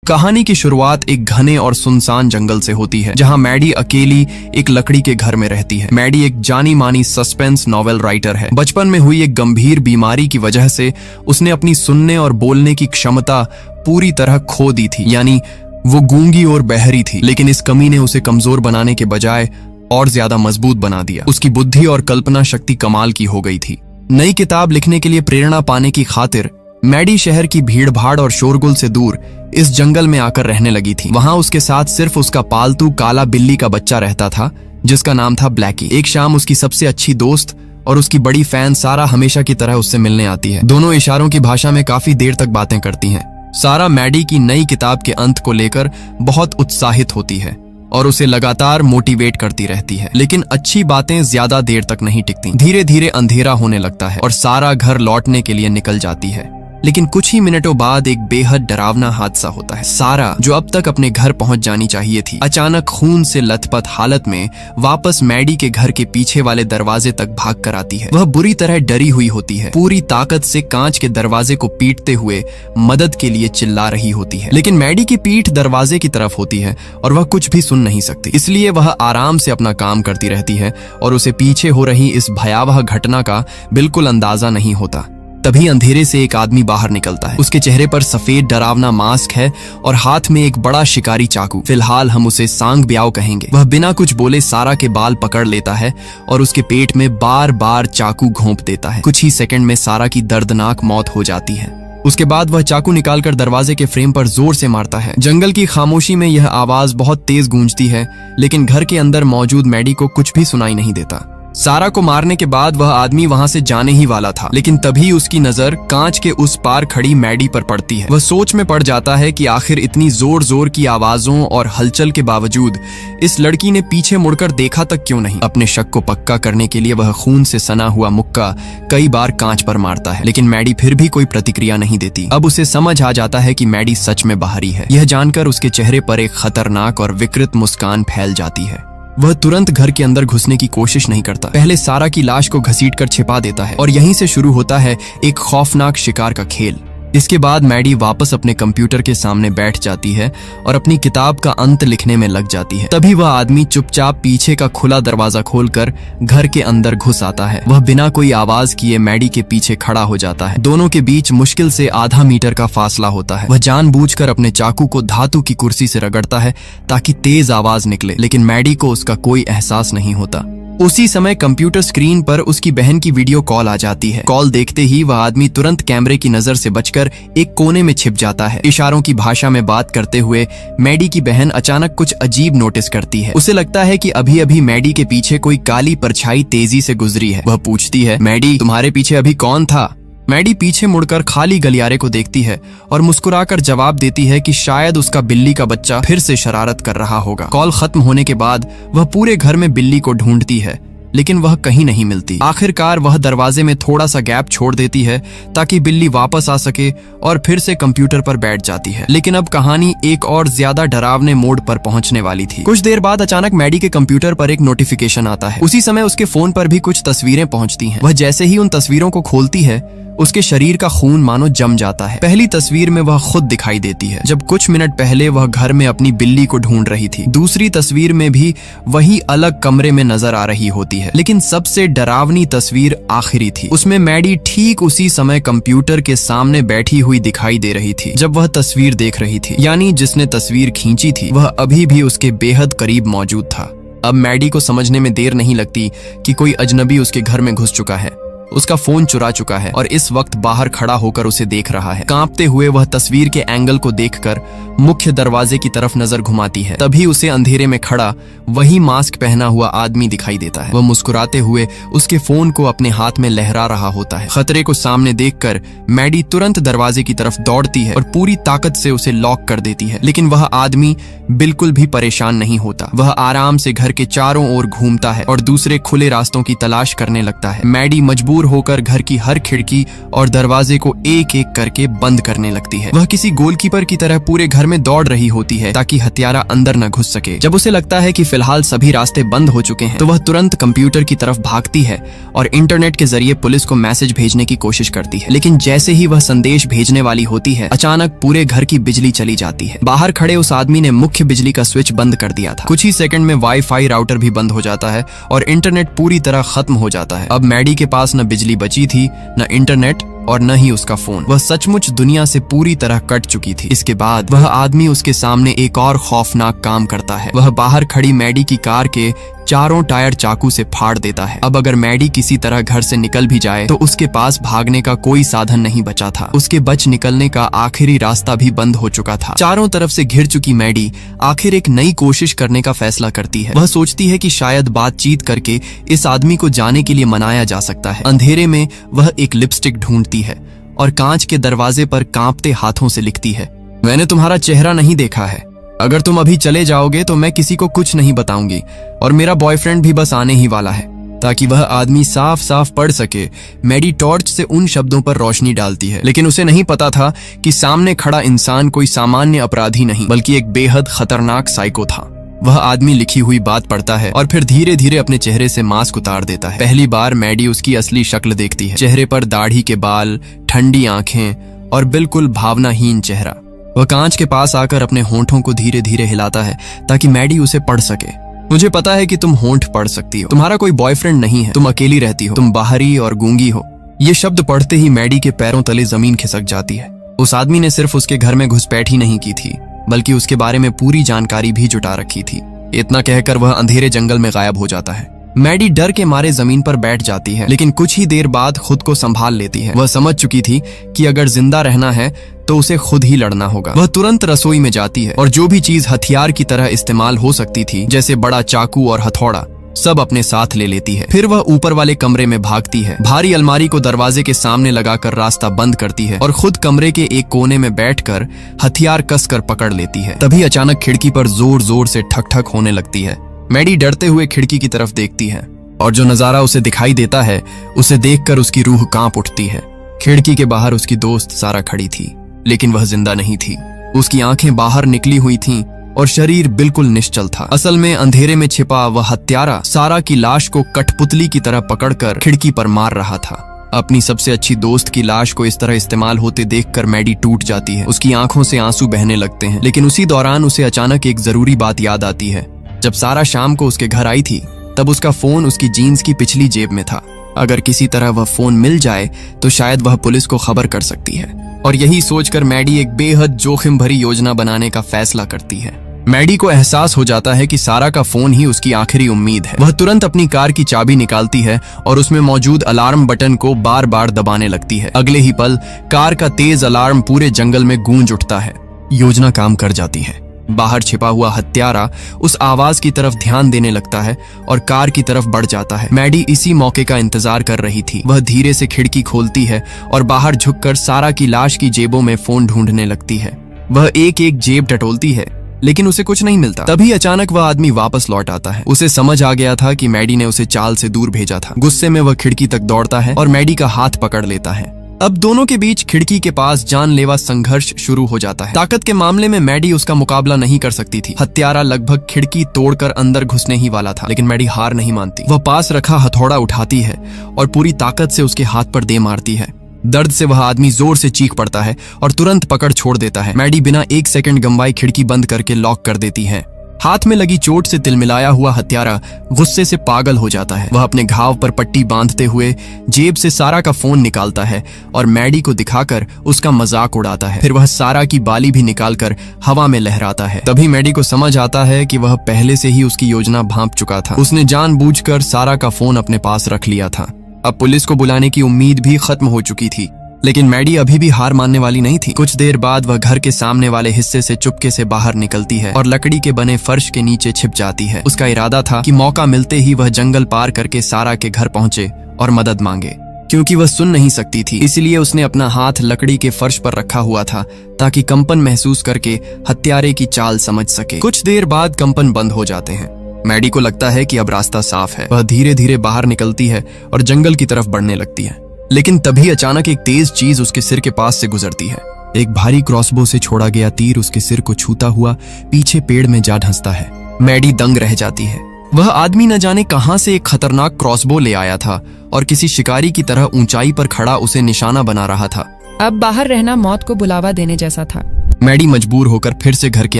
कहानी की शुरुआत एक घने और सुनसान जंगल से होती है, जहां मैडी अकेली एक लकड़ी के घर में रहती है। मैडी एक जानी मानी सस्पेंस नॉवेल राइटर है। बचपन में हुई एक गंभीर बीमारी की वजह से उसने अपनी सुनने और बोलने की क्षमता पूरी तरह खो दी थी, यानी वो गूंगी और बहरी थी। लेकिन इस कमी ने उसे कमजोर बनाने के बजाय और ज्यादा मजबूत बना दिया। उसकी बुद्धि और कल्पना शक्ति कमाल की हो गई थी। नई किताब लिखने के लिए प्रेरणा पाने की खातिर मैडी शहर की भीड़-भाड़ और शोरगुल से दूर इस जंगल में आकर रहने लगी थी। वहां उसके साथ सिर्फ उसका पालतू काला बिल्ली का बच्चा रहता था, जिसका नाम था ब्लैकी। एक शाम उसकी सबसे अच्छी दोस्त और उसकी बड़ी फैन सारा हमेशा की तरह उससे मिलने आती है। दोनों इशारों की भाषा में काफी देर तक बातें करती हैं। सारा मैडी की नई किताब के अंत को लेकर बहुत उत्साहित होती है और उसे लगातार मोटिवेट करती रहती है। लेकिन अच्छी बातें ज्यादा देर तक नहीं टिकती। धीरे धीरे अंधेरा होने लगता है और सारा घर लौटने के लिए निकल जाती है। लेकिन कुछ ही मिनटों बाद एक बेहद डरावना हादसा होता है। सारा, जो अब तक अपने घर पहुंच जानी चाहिए थी, अचानक खून से लथपथ हालत में वापस मैडी के घर के पीछे वाले दरवाजे तक भाग कर आती है। वह बुरी तरह डरी हुई होती है, पूरी ताकत से कांच के दरवाजे को पीटते हुए मदद के लिए चिल्ला रही होती है। लेकिन मैडी की पीठ दरवाजे की तरफ होती है और वह कुछ भी सुन नहीं सकती। इसलिए वह आराम से अपना काम करती रहती है और उसे पीछे हो रही इस भयावह घटना का बिल्कुल अंदाजा नहीं होता। तभी अंधेरे से एक आदमी बाहर निकलता है। उसके चेहरे पर सफेद डरावना मास्क है और हाथ में एक बड़ा शिकारी चाकू। फिलहाल हम उसे सांग ब्याओ कहेंगे। वह बिना कुछ बोले सारा के बाल पकड़ लेता है और उसके पेट में बार बार चाकू घोंप देता है। कुछ ही सेकंड में सारा की दर्दनाक मौत हो जाती है। उसके बाद वह चाकू निकालकर दरवाजे के फ्रेम पर जोर से मारता है। जंगल की खामोशी में यह आवाज बहुत तेज गूंजती है, लेकिन घर के अंदर मौजूद मैडी को कुछ भी सुनाई नहीं देता। सारा को मारने के बाद वह आदमी वहां से जाने ही वाला था, लेकिन तभी उसकी नजर कांच के उस पार खड़ी मैडी पर पड़ती है। वह सोच में पड़ जाता है कि आखिर इतनी जोर जोर की आवाजों और हलचल के बावजूद इस लड़की ने पीछे मुड़कर देखा तक क्यों नहीं। अपने शक को पक्का करने के लिए वह खून से सना हुआ मुक्का कई बार कांच पर मारता है, लेकिन मैडी फिर भी कोई प्रतिक्रिया नहीं देती। अब उसे समझ आ जाता है कि मैडी सच में बाहरी है। यह जानकर उसके चेहरे पर एक खतरनाक और विकृत मुस्कान फैल जाती है। वह तुरंत घर के अंदर घुसने की कोशिश नहीं करता। पहले सारा की लाश को घसीटकर छिपा देता है और यहीं से शुरू होता है एक खौफनाक शिकार का खेल। इसके बाद मैडी वापस अपने कंप्यूटर के सामने बैठ जाती है और अपनी किताब का अंत लिखने में लग जाती है। तभी वह आदमी चुपचाप पीछे का खुला दरवाजा खोलकर घर के अंदर घुस आता है। वह बिना कोई आवाज किए मैडी के पीछे खड़ा हो जाता है। दोनों के बीच मुश्किल से आधा मीटर का फासला होता है। वह जानबूझकर अपने चाकू को धातु की कुर्सी से रगड़ता है ताकि तेज आवाज निकले, लेकिन मैडी को उसका कोई एहसास नहीं होता। उसी समय कंप्यूटर स्क्रीन पर उसकी बहन की वीडियो कॉल आ जाती है। कॉल देखते ही वह आदमी तुरंत कैमरे की नजर से बचकर एक कोने में छिप जाता है। इशारों की भाषा में बात करते हुए मैडी की बहन अचानक कुछ अजीब नोटिस करती है। उसे लगता है कि अभी अभी मैडी के पीछे कोई काली परछाई तेजी से गुजरी है। वह पूछती है, मैडी, तुम्हारे पीछे अभी कौन था? मैडी पीछे मुड़कर खाली गलियारे को देखती है और मुस्कुराकर जवाब देती है कि शायद उसका बिल्ली का बच्चा फिर से शरारत कर रहा होगा। कॉल खत्म होने के बाद वह पूरे घर में बिल्ली को ढूंढती है, लेकिन वह कहीं नहीं मिलती। आखिरकार वह दरवाजे में थोड़ा सा गैप छोड़ देती है ताकि बिल्ली वापस आ सके और फिर से कंप्यूटर पर बैठ जाती है। लेकिन अब कहानी एक और ज्यादा डरावने मोड़ पर पहुंचने वाली थी। कुछ देर बाद अचानक मैडी के कंप्यूटर पर एक नोटिफिकेशन आता है। उसी समय उसके फोन पर भी कुछ तस्वीरें पहुंचती हैं। वह जैसे ही उन तस्वीरों को खोलती है, उसके शरीर का खून मानो जम जाता है। पहली तस्वीर में वह खुद दिखाई देती है, जब कुछ मिनट पहले वह घर में अपनी बिल्ली को ढूंढ रही थी। दूसरी तस्वीर में भी वही अलग कमरे में नजर आ रही होती है, लेकिन सबसे डरावनी तस्वीर आखिरी थी। उसमें मैडी ठीक उसी समय कंप्यूटर के सामने बैठी हुई दिखाई दे रही थी जब वह तस्वीर देख रही थी, यानी जिसने तस्वीर खींची थी वह अभी भी उसके बेहद करीब मौजूद था। अब मैडी को समझने में देर नहीं लगती कि कोई अजनबी उसके घर में घुस चुका है, उसका फोन चुरा चुका है और इस वक्त बाहर खड़ा होकर उसे देख रहा है। कांपते हुए वह तस्वीर के एंगल को देखकर मुख्य दरवाजे की तरफ नजर घुमाती है। तभी उसे अंधेरे में खड़ा वही मास्क पहना हुआ आदमी दिखाई देता है। वह मुस्कुराते हुए उसके फोन को अपने हाथ में लहरा रहा होता है। खतरे को सामने देखकर मैडी तुरंत दरवाजे की तरफ दौड़ती है और पूरी ताकत से उसे लॉक कर देती है। लेकिन वह आदमी बिल्कुल भी परेशान नहीं होता। वह आराम से घर के चारों ओर घूमता है और दूसरे खुले रास्तों की तलाश करने लगता है। मैडी मजबूर मजबूर होकर घर की हर खिड़की और दरवाजे को एक एक करके बंद करने लगती है। वह किसी गोलकीपर की तरह पूरे घर में दौड़ रही होती है ताकि हत्यारा अंदर न घुस सके। जब उसे लगता है कि फिलहाल सभी रास्ते बंद हो चुके हैं तो वह तुरंत कंप्यूटर की तरफ भागती है और इंटरनेट के जरिए पुलिस को मैसेज भेजने की कोशिश करती है। लेकिन जैसे ही वह संदेश भेजने वाली होती है, अचानक पूरे घर की बिजली चली जाती है। बाहर खड़े उस आदमी ने मुख्य बिजली का स्विच बंद कर दिया था। कुछ ही सेकंड में वाईफाई राउटर भी बंद हो जाता है और इंटरनेट पूरी तरह खत्म हो जाता है। अब मैडी के पास न बिजली बची थी, न इंटरनेट और न ही उसका फोन। वह सचमुच दुनिया से पूरी तरह कट चुकी थी। इसके बाद वह आदमी उसके सामने एक और खौफनाक काम करता है। वह बाहर खड़ी मैडी की कार के चारों टायर चाकू से फाड़ देता है। अब अगर मैडी किसी तरह घर से निकल भी जाए तो उसके पास भागने का कोई साधन नहीं बचा था। उसके बच निकलने का आखिरी रास्ता भी बंद हो चुका था। चारों तरफ से घिर चुकी मैडी आखिर एक नई कोशिश करने का फैसला करती है। वह सोचती है कि शायद बातचीत करके इस आदमी को जाने के लिए मनाया जा सकता है। अंधेरे में वह एक लिपस्टिक ढूंढती है और कांच के दरवाजे पर कांपते हाथों से लिखती है, मैंने तुम्हारा चेहरा नहीं देखा है। अगर तुम अभी चले जाओगे तो मैं किसी को कुछ नहीं बताऊंगी और मेरा बॉयफ्रेंड भी बस आने ही वाला है। ताकि वह आदमी साफ साफ पढ़ सके, मैडी टॉर्च से उन शब्दों पर रोशनी डालती है। लेकिन उसे नहीं पता था कि सामने खड़ा इंसान कोई सामान्य अपराधी नहीं बल्कि एक बेहद खतरनाक साइको था। वह आदमी लिखी हुई बात पढ़ता है और फिर धीरे धीरे अपने चेहरे से मास्क उतार देता है। पहली बार मैडी उसकी असली शक्ल देखती है। चेहरे पर दाढ़ी के बाल, ठंडी आंखें और बिल्कुल भावनाहीन चेहरा। वह कांच के पास आकर अपने होंठों को धीरे धीरे हिलाता है ताकि मैडी उसे पढ़ सके। मुझे पता है कि तुम होंठ पढ़ सकती हो। तुम्हारा कोई बॉयफ्रेंड नहीं है। तुम अकेली रहती हो। तुम बाहरी और गूंगी हो। ये शब्द पढ़ते ही मैडी के पैरों तले जमीन खिसक जाती है। उस आदमी ने सिर्फ उसके घर में घुसपैठ ही नहीं की थी बल्कि उसके बारे में पूरी जानकारी भी जुटा रखी थी। इतना कहकर वह अंधेरे जंगल में गायब हो जाता है। मैडी डर के मारे जमीन पर बैठ जाती है, लेकिन कुछ ही देर बाद खुद को संभाल लेती है। वह समझ चुकी थी कि अगर जिंदा रहना है तो उसे खुद ही लड़ना होगा। वह तुरंत रसोई में जाती है और जो भी चीज हथियार की तरह इस्तेमाल हो सकती थी, जैसे बड़ा चाकू और हथौड़ा, सब अपने साथ ले लेती है। फिर वह ऊपर वाले कमरे में भागती है, भारी अलमारी को दरवाजे के सामने लगाकर रास्ता बंद करती है और खुद कमरे के एक कोने में बैठकर हथियार कसकर पकड़ लेती है। तभी अचानक खिड़की पर जोर जोर से ठक ठक होने लगती है। मैडी डरते हुए खिड़की की तरफ देखती है और जो नजारा उसे दिखाई देता है उसे देखकर उसकी रूह कांप उठती है। खिड़की के बाहर उसकी दोस्त सारा खड़ी थी, लेकिन वह जिंदा नहीं थी। उसकी आंखें बाहर निकली हुई थीं और शरीर बिल्कुल निश्चल था। असल में अंधेरे में छिपा वह हत्यारा सारा की लाश को कठपुतली की तरह पकड़कर खिड़की पर मार रहा था। अपनी सबसे अच्छी दोस्त की लाश को इस तरह इस्तेमाल होते देखकर मैडी टूट जाती है। उसकी आंखों से आंसू बहने लगते हैं। लेकिन उसी दौरान उसे अचानक एक जरूरी बात याद आती है। जब सारा शाम को उसके घर आई थी तब उसका फोन उसकी जीन्स की पिछली जेब में था। अगर किसी तरह वह फोन मिल जाए तो शायद वह पुलिस को खबर कर सकती है। और यही सोचकर मैडी एक बेहद जोखिम भरी योजना बनाने का फैसला करती है। मैडी को एहसास हो जाता है कि सारा का फोन ही उसकी आखिरी उम्मीद है। वह तुरंत अपनी कार की चाबी निकालती है और उसमें मौजूद अलार्म बटन को बार बार दबाने लगती है। अगले ही पल कार का तेज अलार्म पूरे जंगल में गूंज उठता है। योजना काम कर जाती है। बाहर छिपा हुआ हत्यारा उस आवाज की तरफ ध्यान देने लगता है और कार की तरफ बढ़ जाता है। मैडी इसी मौके का इंतजार कर रही थी। वह धीरे से खिड़की खोलती है और बाहर झुककर सारा की लाश की जेबों में फोन ढूंढने लगती है। वह एक एक जेब टटोलती है, लेकिन उसे कुछ नहीं मिलता। तभी अचानक वह आदमी वापस लौट आता है। उसे समझ आ गया था कि मैडी ने उसे चाल से दूर भेजा था। गुस्से में वह खिड़की तक दौड़ता है और मैडी का हाथ पकड़ लेता है। अब दोनों के बीच खिड़की के पास जानलेवा संघर्ष शुरू हो जाता है। ताकत के मामले में मैडी उसका मुकाबला नहीं कर सकती थी। हत्यारा लगभग खिड़की तोड़कर अंदर घुसने ही वाला था, लेकिन मैडी हार नहीं मानती। वह पास रखा हथौड़ा उठाती है और पूरी ताकत से उसके हाथ पर दे मारती है। दर्द से वह आदमी जोर से चीख पड़ता है और तुरंत पकड़ छोड़ देता है। मैडी बिना एक सेकंड गंवाए खिड़की बंद करके लॉक कर देती है। हाथ में लगी चोट से तिलमिलाया हुआ हत्यारा गुस्से से पागल हो जाता है। वह अपने घाव पर पट्टी बांधते हुए जेब से सारा का फोन निकालता है और मैडी को दिखाकर उसका मजाक उड़ाता है। फिर वह सारा की बाली भी निकालकर हवा में लहराता है। तभी मैडी को समझ आता है कि वह पहले से ही उसकी योजना भांप चुका था। उसने जानबूझकर सारा का फोन अपने पास रख लिया था। अब पुलिस को बुलाने की उम्मीद भी खत्म हो चुकी थी, लेकिन मैडी अभी भी हार मानने वाली नहीं थी। कुछ देर बाद वह घर के सामने वाले हिस्से से चुपके से बाहर निकलती है और लकड़ी के बने फर्श के नीचे छिप जाती है। उसका इरादा था कि मौका मिलते ही वह जंगल पार करके सारा के घर पहुंचे और मदद मांगे। क्योंकि वह सुन नहीं सकती थी, इसलिए उसने अपना हाथ लकड़ी के फर्श पर रखा हुआ था ताकि कंपन महसूस करके हत्यारे की चाल समझ सके। कुछ देर बाद कंपन बंद हो जाते हैं मैडी को लगता है कि अब रास्ता साफ है। वह धीरे धीरे बाहर निकलती है और जंगल की तरफ बढ़ने लगती है। लेकिन तभी अचानक एक तेज चीज उसके सिर के पास से गुजरती है। एक भारी क्रॉसबो से छोड़ा गया तीर उसके सिर को छूता हुआ पीछे पेड़ में जा धंसता है। मैडी दंग रह जाती है। वह आदमी न जाने कहां से एक खतरनाक क्रॉसबो ले आया था और किसी शिकारी की तरह ऊंचाई पर खड़ा उसे निशाना बना रहा था। अब बाहर रहना मौत को बुलावा देने जैसा था। मैडी मजबूर होकर फिर से घर के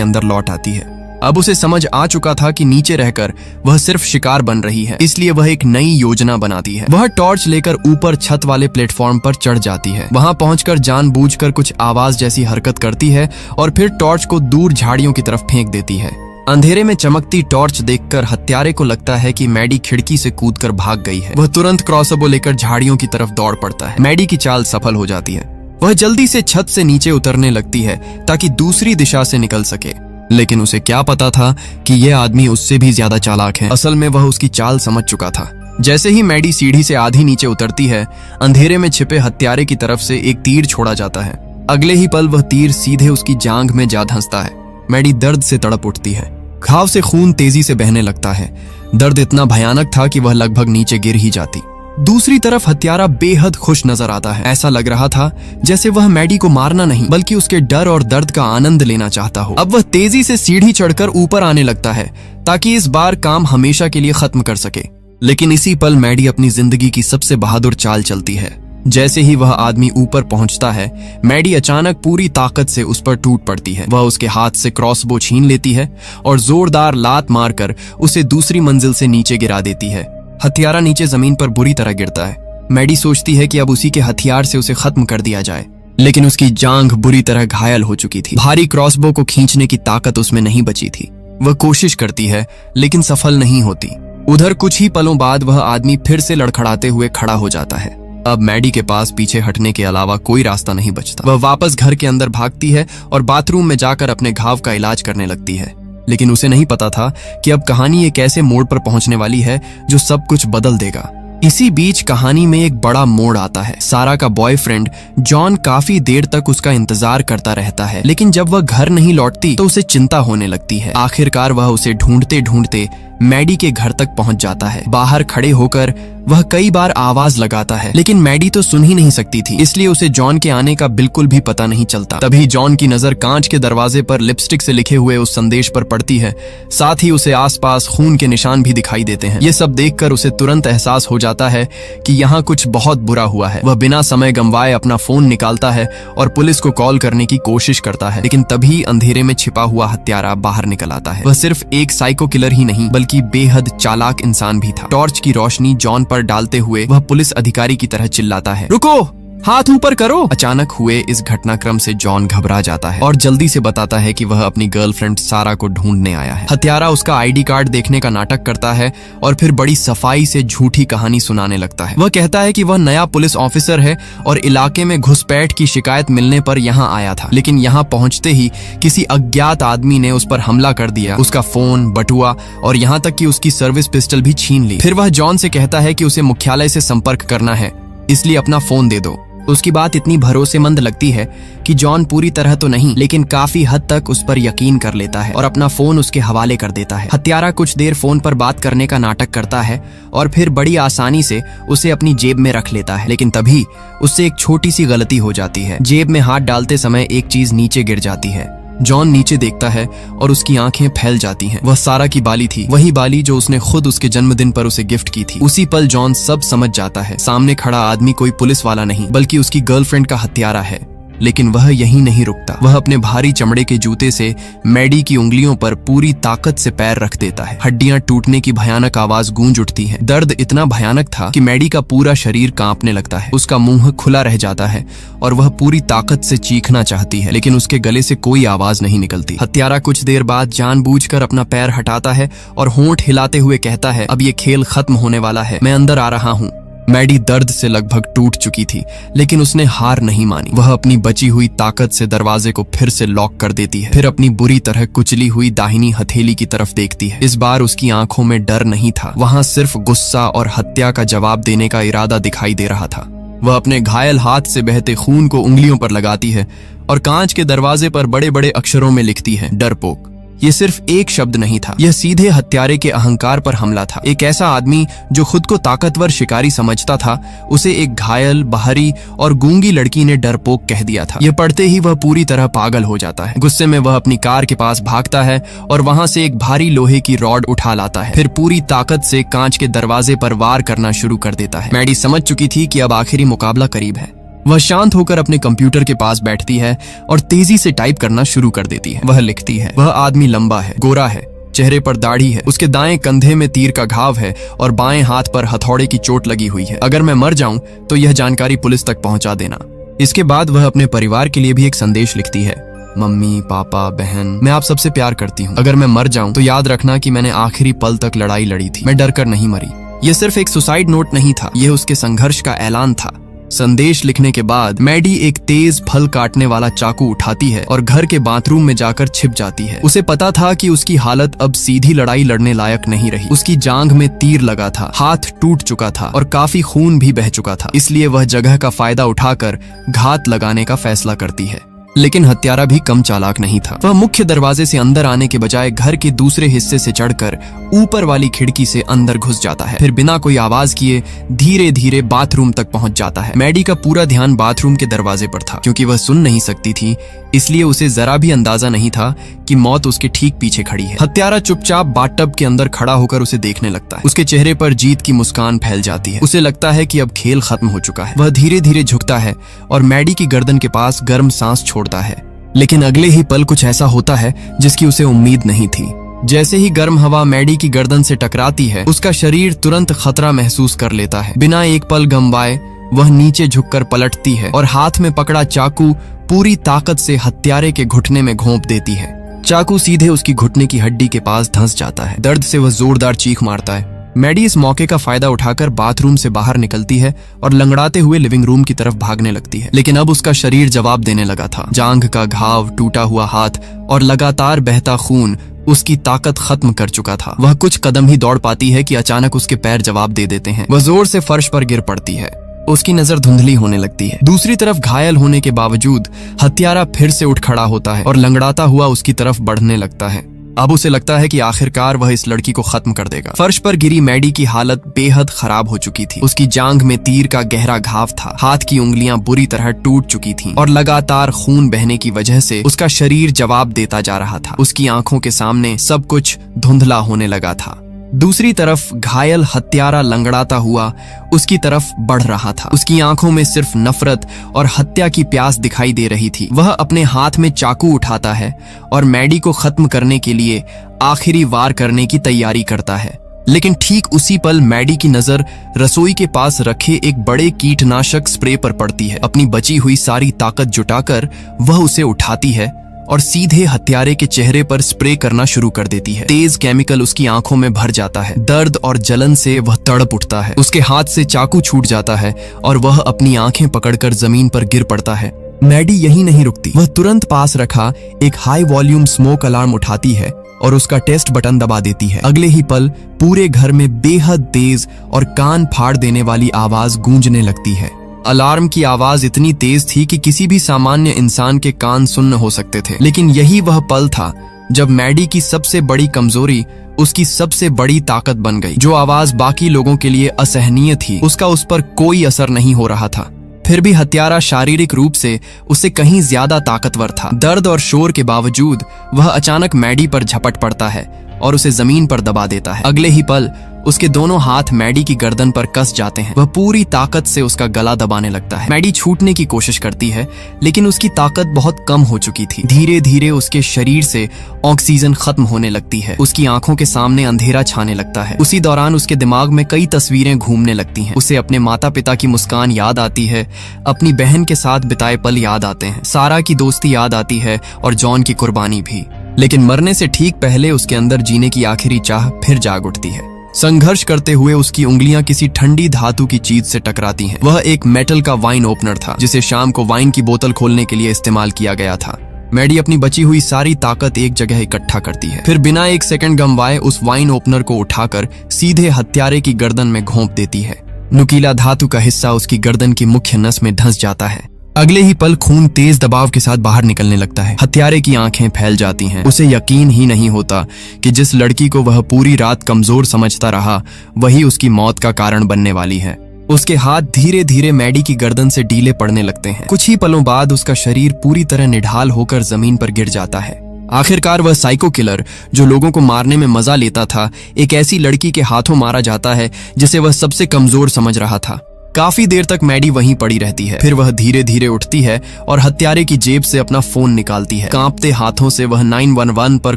अंदर लौट आती है। अब उसे समझ आ चुका था कि नीचे रहकर वह सिर्फ शिकार बन रही है, इसलिए वह एक नई योजना बनाती है। वह टॉर्च लेकर ऊपर छत वाले प्लेटफॉर्म पर चढ़ जाती है। वहां पहुंचकर जानबूझकर कुछ आवाज जैसी हरकत करती है और फिर टॉर्च को दूर झाड़ियों की तरफ फेंक देती है। अंधेरे में चमकती टॉर्च देखकर हत्यारे को लगता है कि मैडी खिड़की से कूदकर भाग गई है। वह तुरंत क्रॉसबो लेकर झाड़ियों की तरफ दौड़ पड़ता है। मैडी की चाल सफल हो जाती है। वह जल्दी से छत से नीचे उतरने लगती है ताकि दूसरी दिशा से निकल सके। लेकिन उसे क्या पता था कि यह आदमी उससे भी ज्यादा चालाक है। असल में वह उसकी चाल समझ चुका था। जैसे ही मैडी सीढ़ी से आधी नीचे उतरती है, अंधेरे में छिपे हत्यारे की तरफ से एक तीर छोड़ा जाता है। अगले ही पल वह तीर सीधे उसकी जांघ में जा धंसता है। मैडी दर्द से तड़प उठती है। घाव से खून तेजी से बहने लगता है। दर्द इतना भयानक था कि वह लगभग नीचे गिर ही जाती। दूसरी तरफ हत्यारा बेहद खुश नजर आता है। ऐसा लग रहा था जैसे वह मैडी को मारना नहीं बल्कि उसके डर और दर्द का आनंद लेना चाहता हो। अब वह तेजी से सीढ़ी चढ़कर ऊपर आने लगता है ताकि इस बार काम हमेशा के लिए खत्म कर सके। लेकिन इसी पल मैडी अपनी जिंदगी की सबसे बहादुर चाल चलती है। जैसे ही वह आदमी ऊपर पहुंचता है, मैडी अचानक पूरी ताकत से उस पर टूट पड़ती है। वह उसके हाथ से क्रॉसबो छीन लेती है और जोरदार लात मारकर उसे दूसरी मंजिल से नीचे गिरा देती है। हथियारा नीचे जमीन पर बुरी तरह गिरता है। मैडी सोचती है कि अब उसी के हथियार से उसे खत्म कर दिया जाए, लेकिन उसकी जांघ बुरी तरह घायल हो चुकी थी। भारी क्रॉसबो को खींचने की ताकत उसमें नहीं बची थी। वह कोशिश करती है लेकिन सफल नहीं होती। उधर कुछ ही पलों बाद वह आदमी फिर से लड़खड़ाते हुए खड़ा हो जाता है। अब मैडी के पास पीछे हटने के अलावा कोई रास्ता नहीं बचता। वह वापस घर के अंदर भागती है और बाथरूम में जाकर अपने घाव का इलाज करने लगती है। लेकिन उसे नहीं पता था कि अब कहानी एक ऐसे मोड़ पर पहुंचने वाली है जो सब कुछ बदल देगा। इसी बीच कहानी में एक बड़ा मोड़ आता है। सारा का बॉयफ्रेंड जॉन काफी देर तक उसका इंतजार करता रहता है, लेकिन जब वह घर नहीं लौटती तो उसे चिंता होने लगती है। आखिरकार वह उसे ढूंढते ढूंढते मैडी के घर तक पहुंच जाता है। बाहर खड़े होकर वह कई बार आवाज लगाता है, लेकिन मैडी तो सुन ही नहीं सकती थी, इसलिए उसे जॉन के आने का बिल्कुल भी पता नहीं चलता। तभी जॉन की नजर कांच के दरवाजे पर लिपस्टिक से लिखे हुए उस संदेश पर पड़ती है। साथ ही उसे आसपास खून के निशान भी दिखाई देते हैं। ये सब देखकर उसे तुरंत एहसास हो जाता है कि यहाँ कुछ बहुत बुरा हुआ है। वह बिना समय गंवाए अपना फोन निकालता है और पुलिस को कॉल करने की कोशिश करता है, लेकिन तभी अंधेरे में छिपा हुआ हत्यारा बाहर निकल आता है। वह सिर्फ एक साइको किलर ही नहीं बल्कि बेहद चालाक इंसान भी था। टॉर्च की रोशनी जॉन पर डालते हुए वह पुलिस अधिकारी की तरह चिल्लाता है, रुको, हाथ ऊपर करो। अचानक हुए इस घटनाक्रम से जॉन घबरा जाता है और जल्दी से बताता है कि वह अपनी गर्लफ्रेंड सारा को ढूंढने आया है। हत्यारा उसका आईडी कार्ड देखने का नाटक करता है और फिर बड़ी सफाई से झूठी कहानी सुनाने लगता है। वह कहता है कि वह नया पुलिस ऑफिसर है और इलाके में घुसपैठ की शिकायत मिलने पर यहाँ आया था, लेकिन यहाँ पहुंचते ही किसी अज्ञात आदमी ने उस पर हमला कर दिया। उसका फोन, बटुआ और यहाँ तक कि उसकी सर्विस पिस्टल भी छीन ली। फिर वह जॉन से कहता है कि उसे मुख्यालय से संपर्क करना है, इसलिए अपना फोन दे दो। उसकी बात इतनी भरोसेमंद लगती है कि जॉन पूरी तरह तो नहीं लेकिन काफी हद तक उस पर यकीन कर लेता है और अपना फोन उसके हवाले कर देता है। हत्यारा कुछ देर फोन पर बात करने का नाटक करता है और फिर बड़ी आसानी से उसे अपनी जेब में रख लेता है, लेकिन तभी उससे एक छोटी सी गलती हो जाती है। जेब में हाथ डालते समय एक चीज नीचे गिर जाती है। जॉन नीचे देखता है और उसकी आंखें फैल जाती हैं। वह सारा की बाली थी, वही बाली जो उसने खुद उसके जन्मदिन पर उसे गिफ्ट की थी। उसी पल जॉन सब समझ जाता है। सामने खड़ा आदमी कोई पुलिस वाला नहीं बल्कि उसकी गर्लफ्रेंड का हत्यारा है। लेकिन वह यहीं नहीं रुकता। वह अपने भारी चमड़े के जूते से मैडी की उंगलियों पर पूरी ताकत से पैर रख देता है। हड्डियां टूटने की भयानक आवाज गूंज उठती है। दर्द इतना भयानक था कि मैडी का पूरा शरीर कांपने लगता है। उसका मुंह खुला रह जाता है और वह पूरी ताकत से चीखना चाहती है, लेकिन उसके गले से कोई आवाज नहीं निकलती। हत्यारा कुछ देर बाद जानबूझकर अपना पैर हटाता है और होंठ हिलाते हुए कहता है, अब ये खेल खत्म होने वाला है, मैं अंदर आ रहा हूँ। मैडी दर्द से लगभग टूट चुकी थी, लेकिन उसने हार नहीं मानी। वह अपनी बची हुई ताकत से दरवाजे को फिर से लॉक कर देती है। फिर अपनी बुरी तरह कुचली हुई दाहिनी हथेली की तरफ देखती है। इस बार उसकी आंखों में डर नहीं था, वहां सिर्फ गुस्सा और हत्या का जवाब देने का इरादा दिखाई दे रहा था। वह अपने घायल हाथ से बहते खून को उंगलियों पर लगाती है और कांच के दरवाजे पर बड़े बड़े अक्षरों में लिखती है, डरपोक। ये सिर्फ एक शब्द नहीं था, यह सीधे हत्यारे के अहंकार पर हमला था। एक ऐसा आदमी जो खुद को ताकतवर शिकारी समझता था, उसे एक घायल, बाहरी और गूंगी लड़की ने डरपोक कह दिया था। यह पढ़ते ही वह पूरी तरह पागल हो जाता है। गुस्से में वह अपनी कार के पास भागता है और वहां से एक भारी लोहे की रॉड उठा लाता है। फिर पूरी ताकत से कांच के दरवाजे पर वार करना शुरू कर देता है। मैडी समझ चुकी थी कि अब आखिरी मुकाबला करीब है। वह शांत होकर अपने कंप्यूटर के पास बैठती है और तेजी से टाइप करना शुरू कर देती है। वह लिखती है, वह आदमी लंबा है, गोरा है, चेहरे पर दाढ़ी है, उसके दाएं कंधे में तीर का घाव है और बाएं हाथ पर हथौड़े की चोट लगी हुई है। अगर मैं मर जाऊं तो यह जानकारी पुलिस तक पहुंचा देना। इसके बाद वह अपने परिवार के लिए भी एक संदेश लिखती है, मम्मी, पापा, बहन, मैं आप सबसे प्यार करती हूँ। अगर मैं मर जाऊं तो याद रखना कि मैंने आखिरी पल तक लड़ाई लड़ी थी, मैं डरकर नहीं मरी। यह सिर्फ एक सुसाइड नोट नहीं था, यह उसके संघर्ष का ऐलान था। संदेश लिखने के बाद मैडी एक तेज फल काटने वाला चाकू उठाती है और घर के बाथरूम में जाकर छिप जाती है। उसे पता था कि उसकी हालत अब सीधी लड़ाई लड़ने लायक नहीं रही। उसकी जांघ में तीर लगा था, हाथ टूट चुका था और काफी खून भी बह चुका था। इसलिए वह जगह का फायदा उठाकर घात लगाने का फैसला करती है। लेकिन हत्यारा भी कम चालाक नहीं था। वह मुख्य दरवाजे से अंदर आने के बजाय घर के दूसरे हिस्से से चढ़कर ऊपर वाली खिड़की से अंदर घुस जाता है। फिर बिना कोई आवाज किए धीरे धीरे बाथरूम तक पहुंच जाता है। मैडी का पूरा ध्यान बाथरूम के दरवाजे पर था। क्योंकि वह सुन नहीं सकती थी, इसलिए उसे जरा भी अंदाजा नहीं था कि मौत उसके ठीक पीछे खड़ी है। हत्यारा चुपचाप बाथटब के अंदर खड़ा होकर उसे देखने लगता है। उसके चेहरे पर जीत की मुस्कान फैल जाती है। उसे लगता है कि अब खेल खत्म हो चुका है। वह धीरे धीरे झुकता है और मैडी की गर्दन के पास गर्म सांस छोड़ता है। लेकिन अगले ही पल कुछ ऐसा होता है जिसकी उसे उम्मीद नहीं थी। जैसे ही गर्म हवा मैडी की गर्दन से टकराती है, उसका शरीर तुरंत खतरा महसूस कर लेता है। बिना एक पल गंवाए वह नीचे झुककर पलटती है और हाथ में पकड़ा चाकू पूरी ताकत से हत्यारे के घुटने में घोंप देती है। चाकू सीधे उसकी घुटने की हड्डी के पास धंस जाता है। दर्द से वह जोरदार चीख मारता है। मैडी इस मौके का फायदा उठाकर बाथरूम से बाहर निकलती है और लंगड़ाते हुए लिविंग रूम की तरफ भागने लगती है। लेकिन अब उसका शरीर जवाब देने लगा था। जांघ का घाव, टूटा हुआ हाथ और लगातार बहता खून उसकी ताकत खत्म कर चुका था। वह कुछ कदम ही दौड़ पाती है कि अचानक उसके पैर जवाब दे देते हैं। वह जोर से फर्श पर गिर पड़ती है। उसकी नजर धुंधली होने लगती है। दूसरी तरफ घायल होने के बावजूद हत्यारा फिर से उठ खड़ा होता है और लंगड़ाता हुआ उसकी तरफ बढ़ने लगता है। अब उसे लगता है कि आखिरकार वह इस लड़की को खत्म कर देगा। फर्श पर गिरी मैडी की हालत बेहद खराब हो चुकी थी। उसकी जांघ में तीर का गहरा घाव था, हाथ की उंगलियां बुरी तरह टूट चुकी थीं और लगातार खून बहने की वजह से उसका शरीर जवाब देता जा रहा था। उसकी आंखों के सामने सब कुछ धुंधला होने लगा था। दूसरी तरफ घायल हत्यारा लंगड़ाता हुआ उसकी तरफ बढ़ रहा था। उसकी आंखों में सिर्फ नफरत और हत्या की प्यास दिखाई दे रही थी। वह अपने हाथ में चाकू उठाता है और मैडी को खत्म करने के लिए आखिरी वार करने की तैयारी करता है। लेकिन ठीक उसी पल मैडी की नजर रसोई के पास रखे एक बड़े कीटनाशक स्प्रे पर पड़ती है। अपनी बची हुई सारी ताकत जुटाकर वह उसे उठाती है और सीधे हत्यारे के चेहरे पर स्प्रे करना शुरू कर देती है। तेज केमिकल उसकी आंखों में भर जाता है। दर्द और जलन से वह तड़प उठता है। उसके हाथ से चाकू छूट जाता है और वह अपनी आंखें पकड़कर जमीन पर गिर पड़ता है। मैडी यहीं नहीं रुकती। वह तुरंत पास रखा एक हाई वॉल्यूम स्मोक अलार्म उठाती है और उसका टेस्ट बटन दबा देती है। अगले ही पल पूरे घर में बेहद तेज और कान फाड़ देने वाली आवाज गूंजने लगती है। अलार्म की आवाज इतनी तेज थी कि किसी भी सामान्य इंसान के कान सुन्न हो सकते थे। लेकिन यही वह पल था जब मैडी की सबसे बड़ी कमजोरी उसकी सबसे बड़ी ताकत बन गई। जो आवाज बाकी लोगों के लिए असहनीय थी, उसका उस पर कोई असर नहीं हो रहा था। फिर भी हत्यारा शारीरिक रूप से उससे कहीं ज्यादा ताकतवर था। दर्द और शोर के बावजूद वह अचानक मैडी पर झपट पड़ता है और उसे जमीन पर दबा देता है। अगले ही पल उसके दोनों हाथ मैडी की गर्दन पर कस जाते हैं। वह पूरी ताकत से उसका गला दबाने लगता है। मैडी छूटने की कोशिश करती है, लेकिन उसकी ताकत बहुत कम हो चुकी थी। धीरे धीरे उसके शरीर से ऑक्सीजन खत्म होने लगती है। उसकी आंखों के सामने अंधेरा छाने लगता है। उसी दौरान उसके दिमाग में कई तस्वीरें घूमने लगती हैं। उसे अपने माता पिता की मुस्कान याद आती है, अपनी बहन के साथ बिताए पल याद आते हैं, सारा की दोस्ती याद आती है और जॉन की कुर्बानी भी। लेकिन मरने से ठीक पहले उसके अंदर जीने की आखिरी चाह फिर जाग उठती है। संघर्ष करते हुए उसकी उंगलियां किसी ठंडी धातु की चीज से टकराती हैं। वह एक मेटल का वाइन ओपनर था, जिसे शाम को वाइन की बोतल खोलने के लिए इस्तेमाल किया गया था। मैडी अपनी बची हुई सारी ताकत एक जगह इकट्ठा करती है। फिर बिना एक सेकंड गंवाए उस वाइन ओपनर को उठाकर सीधे हत्यारे की गर्दन में घोंप देती है। नुकीला धातु का हिस्सा उसकी गर्दन की मुख्य नस में धंस जाता है। अगले ही पल खून तेज दबाव के साथ बाहर निकलने लगता है। हत्यारे की आंखें फैल जाती हैं। उसे यकीन ही नहीं होता कि जिस लड़की को वह पूरी रात कमजोर समझता रहा वही उसकी मौत का कारण बनने वाली है। उसके हाथ धीरे धीरे मैडी की गर्दन से ढीले पड़ने लगते हैं। कुछ ही पलों बाद उसका शरीर पूरी तरह निढाल होकर जमीन पर गिर जाता है। आखिरकार वह साइको किलर जो लोगों को मारने में मजा लेता था, एक ऐसी लड़की के हाथों मारा जाता है जिसे वह सबसे कमजोर समझ रहा था। काफी देर तक मैडी वहीं पड़ी रहती है। फिर वह धीरे धीरे उठती है और हत्यारे की जेब से अपना फोन निकालती है। कांपते हाथों से वह 911 पर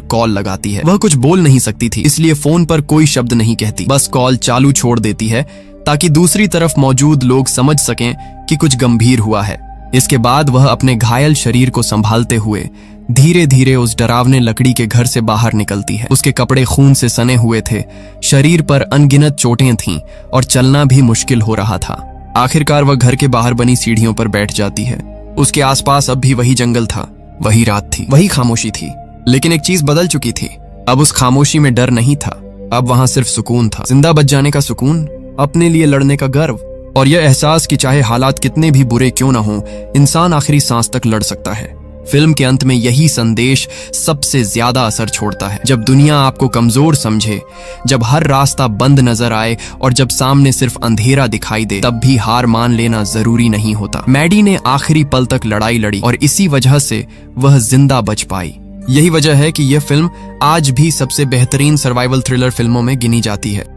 कॉल लगाती है। वह कुछ बोल नहीं सकती थी, इसलिए फोन पर कोई शब्द नहीं कहती, बस कॉल चालू छोड़ देती है ताकि दूसरी तरफ मौजूद लोग समझ सकें कि कुछ गंभीर हुआ है। इसके बाद वह अपने घायल शरीर को संभालते हुए धीरे धीरे उस डरावने लकड़ी के घर से बाहर निकलती है। उसके कपड़े खून से सने हुए थे, शरीर पर अनगिनत चोटें थीं और चलना भी मुश्किल हो रहा था। आखिरकार वह घर के बाहर बनी सीढ़ियों पर बैठ जाती है। उसके आसपास अब भी वही जंगल था, वही रात थी, वही खामोशी थी। लेकिन एक चीज बदल चुकी थी। अब उस खामोशी में डर नहीं था, अब वहां सिर्फ सुकून था। जिंदा बच जाने का सुकून, अपने लिए लड़ने का गर्व और यह एहसास कि चाहे हालात कितने भी बुरे क्यों ना हों, इंसान आखिरी सांस तक लड़ सकता है। फिल्म के अंत में यही संदेश सबसे ज्यादा असर छोड़ता है। जब दुनिया आपको कमजोर समझे, जब हर रास्ता बंद नजर आए और जब सामने सिर्फ अंधेरा दिखाई दे, तब भी हार मान लेना जरूरी नहीं होता। मैडी ने आखिरी पल तक लड़ाई लड़ी और इसी वजह से वह जिंदा बच पाई। यही वजह है कि यह फिल्म आज भी सबसे बेहतरीन सर्वाइवल थ्रिलर फिल्मों में गिनी जाती है।